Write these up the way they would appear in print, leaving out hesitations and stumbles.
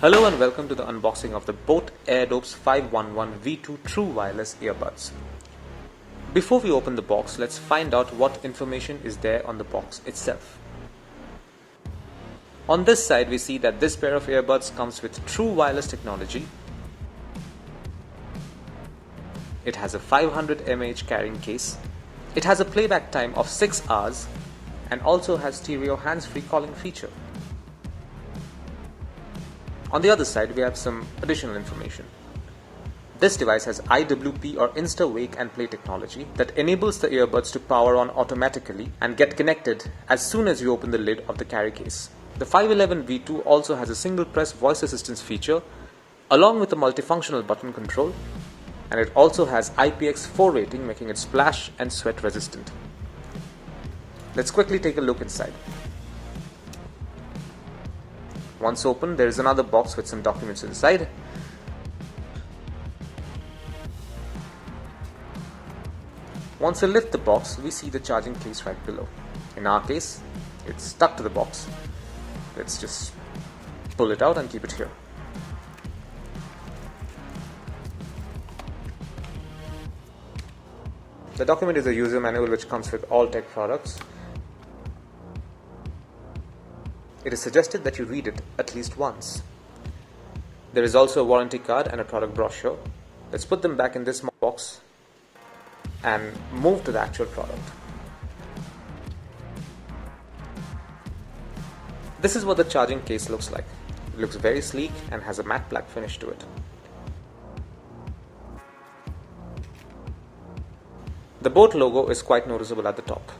Hello and welcome to the unboxing of the boAt Airdopes 511 V2 True Wireless Earbuds. Before we open the box, let's find out what information is there on the box itself. On this side, we see that this pair of earbuds comes with true wireless technology. It has a 500 mAh carrying case. It has a playback time of 6 hours and also has stereo hands-free calling feature. On the other side, we have some additional information. This device has IWP or Insta Wake N Pair technology that enables the earbuds to power on automatically and get connected as soon as you open the lid of the carry case. The 511 V2 also has a single press voice assistance feature along with a multifunctional button control, and it also has IPX4 rating, making it splash and sweat resistant. Let's quickly take a look inside. Once open, there is another box with some documents inside. Once we lift the box, we see the charging case right below. In our case, it's stuck to the box. Let's just pull it out and keep it here. The document is a user manual which comes with all tech products. It is suggested that you read it at least once. There is also a warranty card and a product brochure. Let's put them back in this box and move to the actual product. This is what the charging case looks like. It looks very sleek and has a matte black finish to it. The boAt logo is quite noticeable at the top.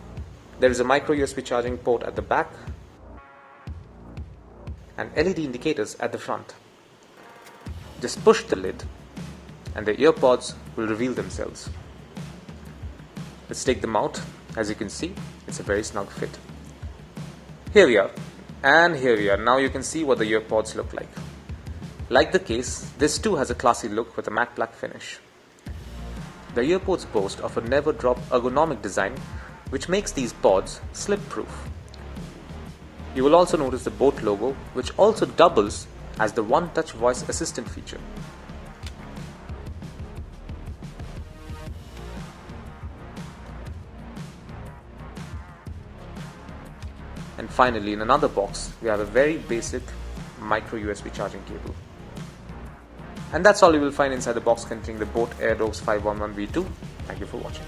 There is a micro USB charging port at the back and LED indicators at the front. Just push the lid and the earpods will reveal themselves. Let's take them out. As you can see, it's a very snug fit. Here we are, and here we are. Now you can see what the earpods look like. Like the case, this too has a classy look with a matte black finish. The earpods boast of a never drop ergonomic design which makes these pods slip proof. You will also notice the boAt logo, which also doubles as the one-touch voice assistant feature. And finally, in another box, we have a very basic micro USB charging cable. And that's all you will find inside the box containing the boAt Airdopes 511 V2. Thank you for watching.